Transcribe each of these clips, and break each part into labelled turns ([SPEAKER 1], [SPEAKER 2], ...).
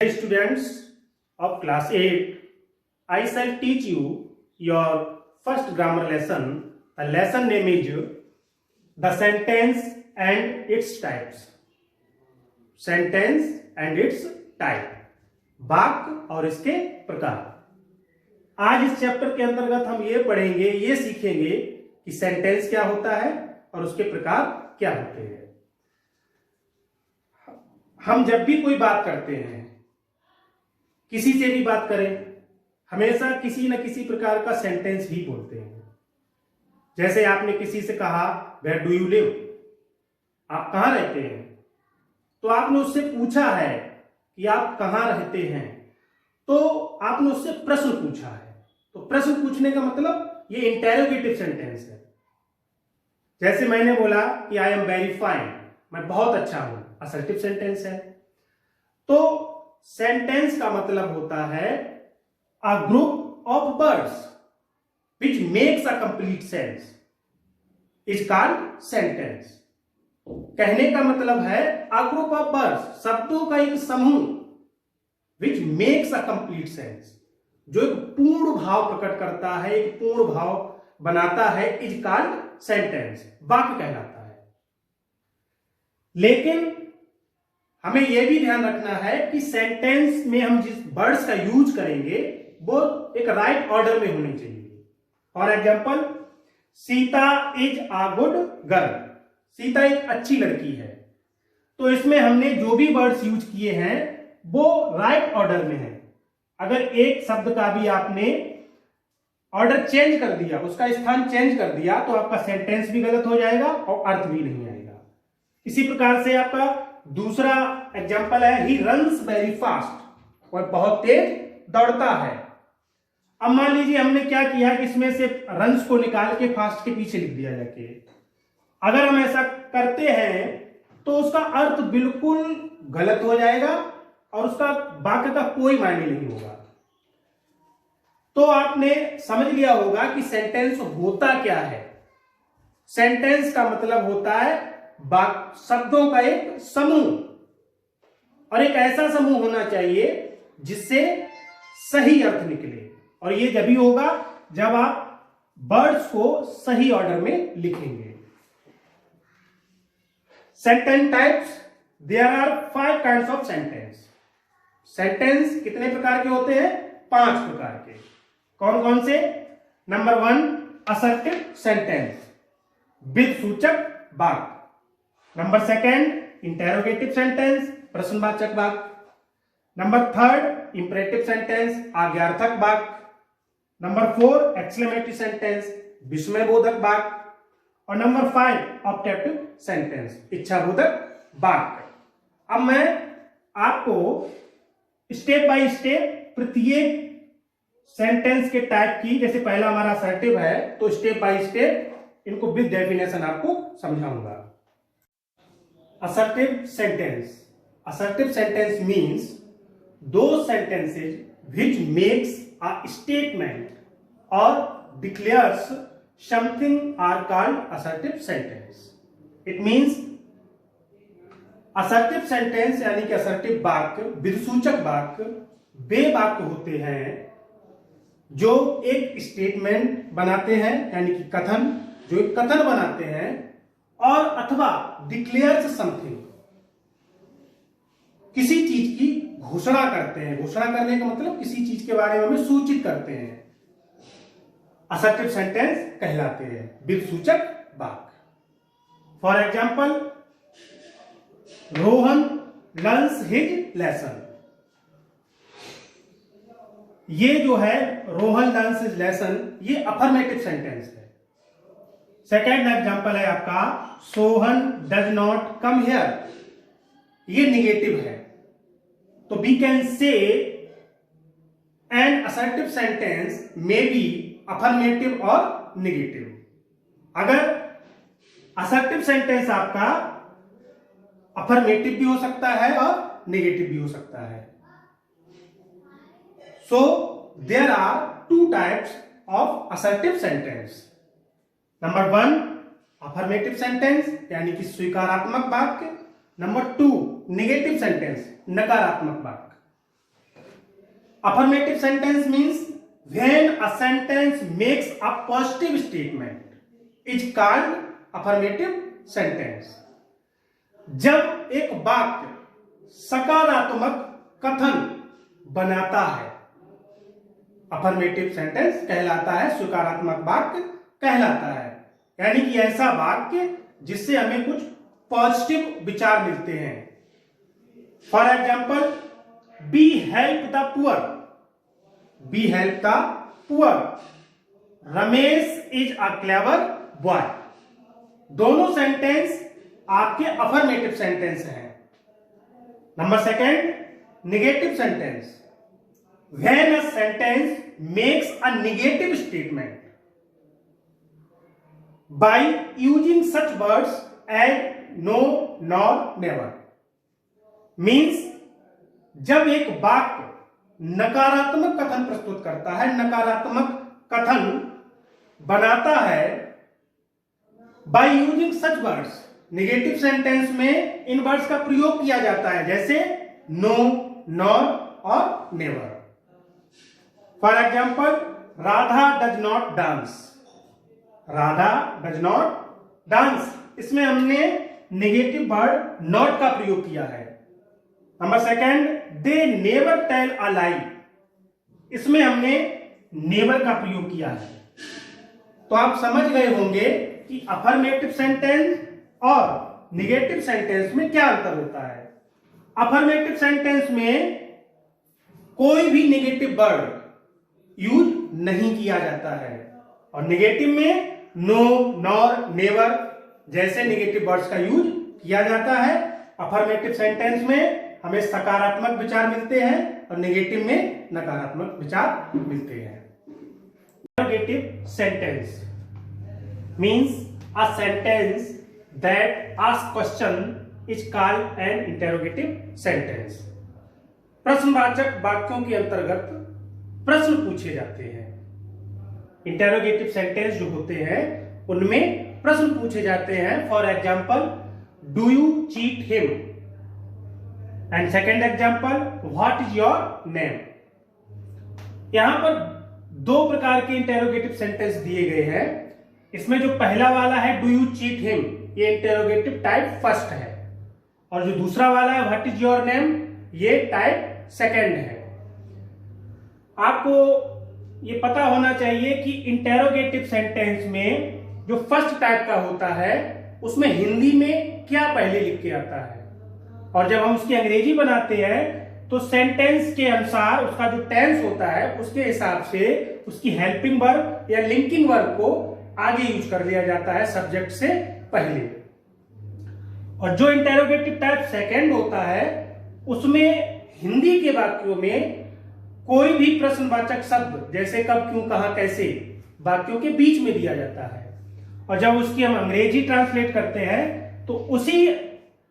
[SPEAKER 1] Students of class 8, I shall teach you your first grammar lesson. The lesson name is the sentence and its types. Sentence and its type. वाक्य और इसके प्रकार। आज इस chapter के अंतर्गत हम ये पढ़ेंगे, ये सीखेंगे कि सेंटेंस क्या होता है और उसके प्रकार क्या होते हैं। हम जब भी कोई बात करते हैं, किसी से भी बात करें, हमेशा किसी न किसी प्रकार का सेंटेंस ही बोलते हैं। जैसे आपने किसी से कहा वेयर डू यू लिव, आप कहाँ रहते हैं, तो आपने उससे पूछा है कि आप कहाँ रहते हैं, तो आपने उससे प्रश्न पूछा है। तो प्रश्न पूछने का मतलब ये इंटेरोगेटिव सेंटेंस है। जैसे मैंने बोला कि आई एम वेरी फाइन, मैं बहुत अच्छा हूं, असर्टिव सेंटेंस है। तो सेंटेंस का मतलब होता है a group of words which makes a complete sense is called sentence. कहने का मतलब है अ ग्रुप ऑफ वर्ड्स, शब्दों का एक समूह, which makes a complete sense, जो एक पूर्ण भाव प्रकट करता है, एक पूर्ण भाव बनाता है, इज कॉल्ड सेंटेंस, वाक्य कहलाता है। लेकिन हमें यह भी ध्यान रखना है कि सेंटेंस में हम जिस वर्ड्स का यूज करेंगे वो एक राइट ऑर्डर में होनी चाहिए। For example, Sita is a good girl, Sita एक अच्छी लड़की है। तो इसमें हमने जो भी वर्ड्स यूज किए हैं वो राइट ऑर्डर में है। अगर एक शब्द का भी आपने ऑर्डर चेंज कर दिया, उसका स्थान चेंज कर दिया, तो आपका सेंटेंस भी गलत हो जाएगा और अर्थ भी नहीं आएगा। इसी प्रकार से आपका दूसरा एग्जाम्पल है ही रन्स वेरी फास्ट, वह बहुत तेज दौड़ता है। अब मान लीजिए हमने क्या किया कि इसमें से रन्स को निकाल के फास्ट के पीछे लिख दिया जाके। अगर हम ऐसा करते हैं तो उसका अर्थ बिल्कुल गलत हो जाएगा और उसका वाक्य का कोई मायने नहीं होगा। तो आपने समझ लिया होगा कि सेंटेंस होता क्या है। सेंटेंस का मतलब होता है शब्दों का एक समूह, और एक ऐसा समूह होना चाहिए जिससे सही अर्थ निकले। और ये जब ही होगा जब आप वर्ड्स को सही ऑर्डर में लिखेंगे। Sentence types, there are 5 kinds of sentence. Sentence कितने प्रकार के होते हैं? 5 प्रकार के। कौन कौन से? नंबर 1, असर्टिव सेंटेंस, विद सूचक वाक्य। नंबर 2, इंटेरोगेटिव सेंटेंस, प्रश्नवाचक वाक्य। नंबर 3, इंपरेटिव सेंटेंस, आज्ञार्थक वाक्य। नंबर 4, एक्सक्लेमेटरी सेंटेंस, विस्मयबोधक वाक्य। और नंबर 5, ऑब्जेक्टिव सेंटेंस, इच्छाबोधक वाक्य। अब मैं आपको स्टेप बाय स्टेप प्रत्येक सेंटेंस के टाइप की, जैसे पहला हमारा असर्टिव है, तो स्टेप बाय स्टेप इनको विद डेफिनेशन आपको समझाऊंगा। Assertive sentence. Assertive sentence means those sentences which makes a statement or declares something are called assertive sentence. It means assertive sentence यानी कि assertive वाक्य, विधिसूचक वाक्य वे वाक्य होते हैं जो एक स्टेटमेंट बनाते हैं, यानी कि कथन, जो एक कथन बनाते हैं, और अथवा डिक्लेयर्स समथिंग, किसी चीज की घोषणा करते हैं। घोषणा करने का मतलब किसी चीज के बारे में हमें सूचित करते हैं, असर्टिव सेंटेंस कहलाते हैं, विधिसूचक वाक्य। For example, Rohan learns his lesson. ये जो है रोहन लर्न्स हिज लेसन, ये अफर्मेटिव सेंटेंस है। सेकेंड एग्जाम्पल है आपका Sohan does not come here, ये निगेटिव है। तो we can say an assertive sentence may be affirmative और निगेटिव। अगर असर्टिव सेंटेंस आपका अफर्मेटिव भी हो सकता है और निगेटिव भी हो सकता है। So there are 2 types of assertive sentence. Number 1, affirmative sentence यानी कि स्वीकारात्मक वाक्य। नंबर 2, नेगेटिव सेंटेंस, नकारात्मक वाक्य। affirmative sentence means when a sentence makes a positive statement is called affirmative sentence. जब एक वाक्य सकारात्मक कथन बनाता है अफर्मेटिव सेंटेंस कहलाता है, सकारात्मक वाक्य कहलाता है, यानी कि ऐसा वाक्य जिससे हमें कुछ पॉजिटिव विचार मिलते हैं. For example, be help the poor, be help the poor, Ramesh is a clever boy. दोनों सेंटेंस आपके अफर्मेटिव सेंटेंस हैं. Number second, negative sentence. When a sentence makes a negative statement by using such words as no, nor, never. Means जब एक वाक्य नकारात्मक कथन प्रस्तुत करता है, नकारात्मक कथन बनाता है, by using such words, negative sentence में इन वर्ड्स का प्रयोग किया जाता है, जैसे नो, नॉर और never. For example, Radha does not dance, Radha does not dance, इसमें हमने नेगेटिव वर्ड नॉट का प्रयोग किया है. Number second, they never tell a lie, इसमें हमने नेवर का प्रयोग किया है. तो आप समझ गए होंगे कि अफर्मेटिव सेंटेंस और नेगेटिव सेंटेंस में क्या अंतर होता है. अफर्मेटिव सेंटेंस में कोई भी नेगेटिव वर्ड यूज नहीं किया जाता है और नेगेटिव में नो, नॉर, नेवर जैसे नेगेटिव वर्ड्स का यूज किया जाता है. अफर्मेटिव सेंटेंस में हमें सकारात्मक विचार मिलते हैं और नेगेटिव में नकारात्मक विचार मिलते हैं. Interrogative sentence means a sentence that ask question is called N interrogative sentence. प्रश्नवाचक वाक्यों के अंतर्गत प्रश्न पूछे जाते हैं. इंटरोगेटिव सेंटेंस जो होते हैं उनमें प्रश्न पूछे जाते हैं. For example, do you cheat him, and second example, what is your name. यहां पर दो प्रकार के इंटरोगेटिव सेंटेंस दिए गए हैं. इसमें जो पहला वाला है डू यू चीट हिम, ये इंटरोगेटिव टाइप फर्स्ट है, और जो दूसरा वाला है व्हाट इज योर नेम, ये टाइप सेकेंड है. आपको ये पता होना चाहिए कि इंटरोगेटिव सेंटेंस में जो फर्स्ट टाइप का होता है उसमें हिंदी में क्या पहले लिख के आता है, और जब हम उसकी अंग्रेजी बनाते हैं तो सेंटेंस के अनुसार उसका जो टेंस होता है उसके हिसाब से उसकी हेल्पिंग वर्ब या लिंकिंग वर्ब को आगे यूज कर लिया जाता है सब्जेक्ट से पहले. और जो इंटरोगेटिव टाइप सेकेंड होता है उसमें हिंदी के वाक्यों में कोई भी प्रश्नवाचक शब्द जैसे कब, क्यों, कहां, कैसे वाक्यों के बीच में दिया जाता है, और जब उसकी हम अंग्रेजी ट्रांसलेट करते हैं तो उसी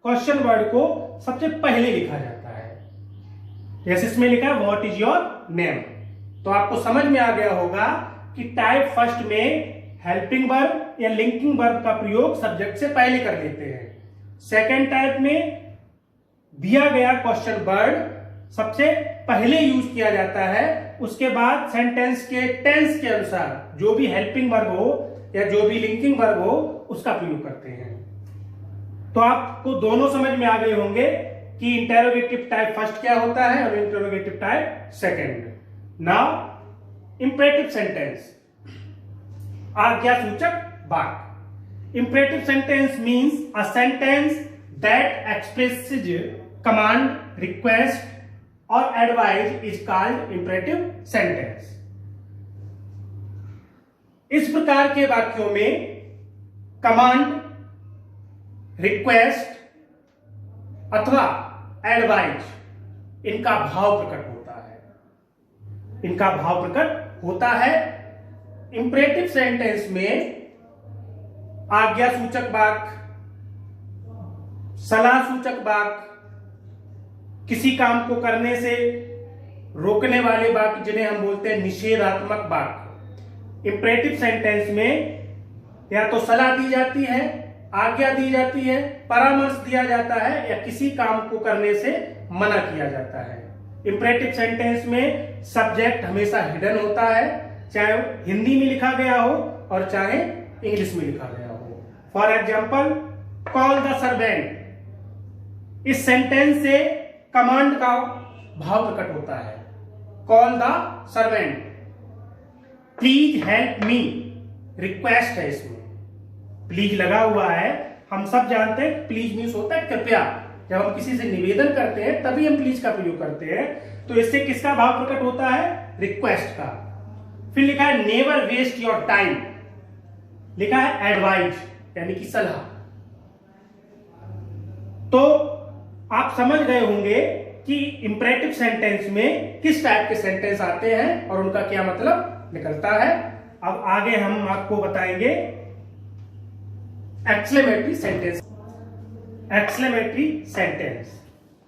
[SPEAKER 1] क्वेश्चन वर्ड को सबसे पहले लिखा जाता है. जैसे इसमें लिखा है व्हाट इज योर नेम, तो आपको समझ में आ गया होगा कि टाइप फर्स्ट में हेल्पिंग वर्ब या लिंकिंग वर्ब का प्रयोग सब्जेक्ट से पहले कर लेते हैं. सेकेंड टाइप में दिया गया क्वेश्चन वर्ड सबसे पहले यूज किया जाता है, उसके बाद सेंटेंस के टेंस के अनुसार जो भी हेल्पिंग वर्ब हो या जो भी लिंकिंग वर्ब हो उसका प्रयोग करते हैं. तो आपको दोनों समझ में आ गए होंगे कि इंटरोगेटिव टाइप फर्स्ट क्या होता है और interrogative type second. Now imperative sentence, आज्ञासूचक वाक्य. Imperative sentence means a sentence that expresses command, request और advice is called imperative sentence. इस प्रकार के वाक्यों में कमांड, रिक्वेस्ट अथवा एडवाइस इनका भाव प्रकट होता है, इनका भाव प्रकट होता है. इंपरेटिव सेंटेंस में आज्ञा सूचक वाक्य, सलाह सूचक वाक्य, किसी काम को करने से रोकने वाले वाक्य जिन्हें हम बोलते हैं निषेधात्मक वाक्य. इंपरेटिव सेंटेंस में या तो सलाह दी जाती है, आज्ञा दी जाती है, परामर्श दिया जाता है या किसी काम को करने से मना किया जाता है. इंपरेटिव सेंटेंस में सब्जेक्ट हमेशा हिडन होता है, चाहे हिंदी में लिखा गया हो और चाहे इंग्लिश में लिखा गया हो। For example, call the servant, इस सेंटेंस से कमांड का भाव प्रकट होता है। Call the servant, please help me, request है इसमें, प्लीज लगा हुआ है। हम सब जानते हैं प्लीज मीन्स होता है कृपया, जब हम किसी से निवेदन करते हैं तभी हम प्लीज का प्रयोग करते हैं। तो इससे किसका भाव प्रकट होता है? रिक्वेस्ट का। फिर लिखा है नेवर वेस्ट योर टाइम, लिखा है एडवाइज यानी कि सलाह। तो आप समझ गए होंगे कि इंपरेटिव सेंटेंस में किस टाइप के सेंटेंस आते हैं और उनका क्या मतलब निकलता है। अब आगे हम आपको बताएंगे exclamatory sentence. Exclamatory sentence,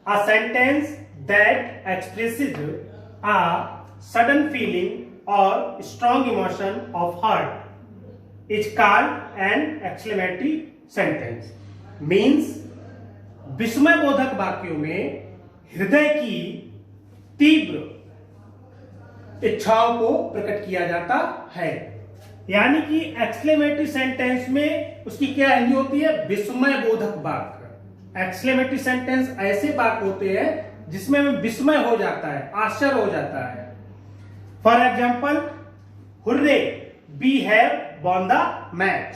[SPEAKER 1] a sentence that expresses a sudden feeling और strong emotion of heart is called an exclamatory sentence. Means विस्मय बोधक वाक्यों में हृदय की तीव्र इच्छाओं को प्रकट किया जाता है। यानी कि एक्सक्लेमेटरी सेंटेंस में उसकी क्या हिंदी होती है? विस्मय बोधक वाक्य। एक्सक्लेमेटरी सेंटेंस ऐसे वाक्य होते हैं जिसमें विस्मय हो जाता है, आश्चर्य हो जाता है। For example, hurray we have won the match.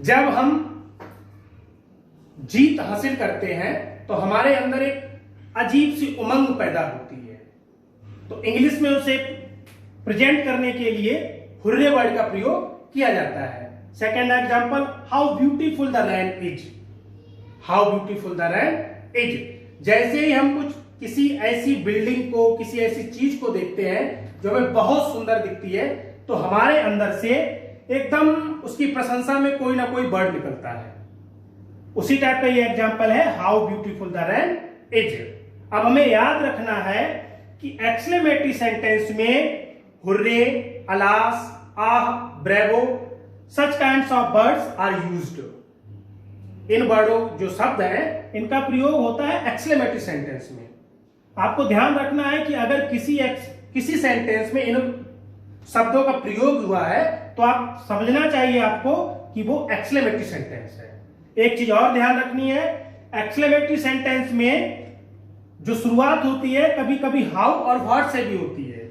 [SPEAKER 1] जब हम जीत हासिल करते हैं तो हमारे अंदर एक अजीब सी उमंग पैदा होती है। तो इंग्लिश में उसे प्रेजेंट करने के लिए हुर्रे वर्ड का प्रयोग किया जाता है। Second example, how beautiful the rain is. How beautiful the rain is. जैसे ही हम कुछ किसी ऐसी बिल्डिंग को, किसी ऐसी चीज को देखते हैं जो हमें बहुत सुंदर दिखती है, तो हमारे अंदर से एकदम उसकी प्रशंसा में कोई ना कोई वर्ड निकलता है। उसी टाइप का ये एग्जाम्पल है how beautiful the rain is. अब हमें याद रखना है कि एक्सक्लेमेटरी सेंटेंस में hurrah, alas, ah, bravo, such kinds of words are used. इन वर्डों जो शब्द हैं इनका प्रयोग होता है एक्सक्लेमेटरी सेंटेंस में। आपको ध्यान रखना है कि अगर किसी सेंटेंस में इन शब्दों का प्रयोग हुआ है तो आप समझना चाहिए आपको कि वो एक्सक्लेमेटरी सेंटेंस है। एक चीज और ध्यान रखनी है, एक्सक्लेमेटरी सेंटेंस में जो शुरुआत होती है कभी कभी हाउ और व्हाट से भी होती है।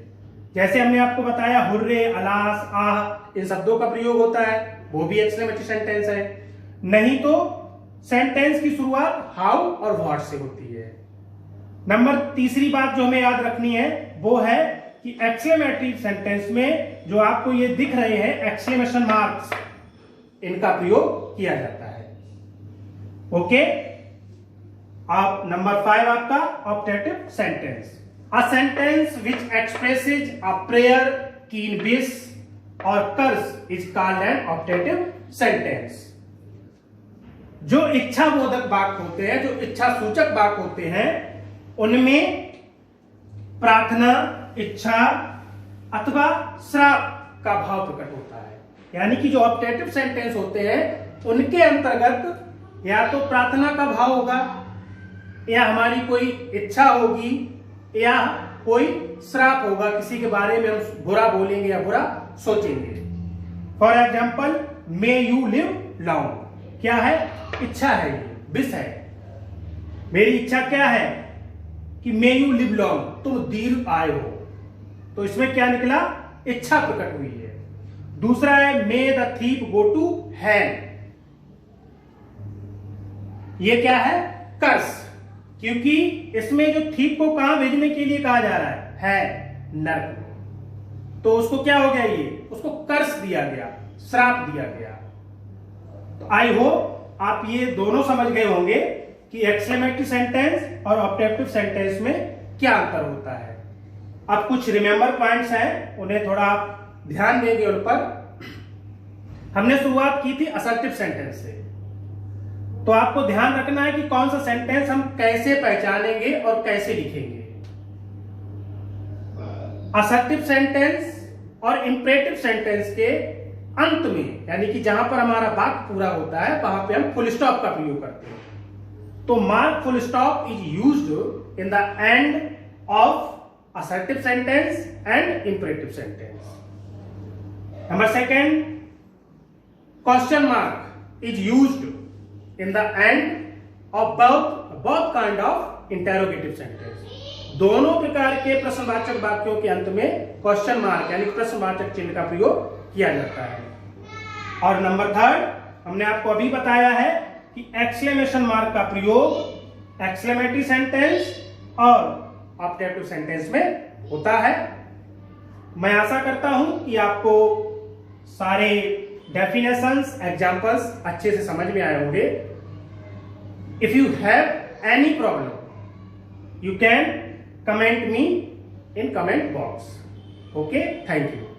[SPEAKER 1] जैसे हमने आपको बताया हुर्रे, अलास, आह, इन शब्दों का प्रयोग होता है, वो भी एक्सक्लेमेटरी सेंटेंस है। नहीं तो सेंटेंस की शुरुआत हाउ और व्हाट से होती है। नंबर तीसरी बात जो हमें याद रखनी है वो है कि एक्सक्लेमेटरी सेंटेंस में जो आपको ये दिख रहे हैं एक्सक्लेमेशन मार्क्स, इनका प्रयोग किया जाता है। ओके। अब नंबर 5 आपका optative sentence, a sentence which expresses a prayer, keen wish और curse is called an optative sentence. जो इच्छा बोधक वाक्य होते हैं, जो इच्छा सूचक वाक्य होते हैं, उनमें प्रार्थना, इच्छा अथवा श्राप का भाव प्रकट होता है। यानी कि जो ऑप्टेटिव सेंटेंस होते हैं उनके अंतर्गत या तो प्रार्थना का भाव होगा, या हमारी कोई इच्छा होगी, या कोई श्राप होगा, किसी के बारे में हम बुरा बोलेंगे या बुरा सोचेंगे। For example, may you live long, क्या है? इच्छा है, ये विश है। मेरी इच्छा क्या है कि मे यू लिव लॉन्ग, तुम दीर्घ आयु हो। तो इसमें क्या निकला? इच्छा प्रकट हुई है। दूसरा है may the thief go to hell, ये क्या है? कर्स, क्योंकि इसमें जो थीप को कहां भेजने के लिए कहा जा रहा है नरक। तो उसको क्या हो गया? ये उसको कर्स दिया गया, श्राप दिया गया। तो आई होप आप ये दोनों समझ गए होंगे कि एक्सक्लेमेटरी सेंटेंस और ऑप्टेटिव सेंटेंस में क्या अंतर होता है। अब कुछ रिमेंबर पॉइंट्स हैं, उन्हें थोड़ा आप ध्यान देंगे उन पर। हमने शुरुआत की थी असर्टिव सेंटेंस से, तो आपको ध्यान रखना है कि कौन सा सेंटेंस हम कैसे पहचानेंगे और कैसे लिखेंगे। असर्टिव सेंटेंस और इंपरेटिव सेंटेंस के अंत में, यानी कि जहां पर हमारा वाक्य पूरा होता है वहां पे हम फुल स्टॉप का प्रयोग करते हैं। तो mark full stop is used in the end of assertive sentence and imperative sentence. Number second, question mark is used in the end of both kind of interrogative sentence। दोनों प्रकार के प्रश्नवाचक वाक्यों के अंत में क्वेश्चन मार्क यानी प्रश्नवाचक चिन्ह का प्रयोग किया जाता है। और नंबर थर्ड, हमने आपको अभी बताया है कि एक्सक्लेमेशन मार्क का प्रयोग एक्सक्लेमेटरी सेंटेंस और ऑप्टेटिव सेंटेंस में होता है। मैं आशा करता हूं कि आपको सारे डेफिनेशंस, एग्जांपल्स अच्छे से समझ में आए होंगे। If you have any problem, you can comment me in comment box. Okay, thank you.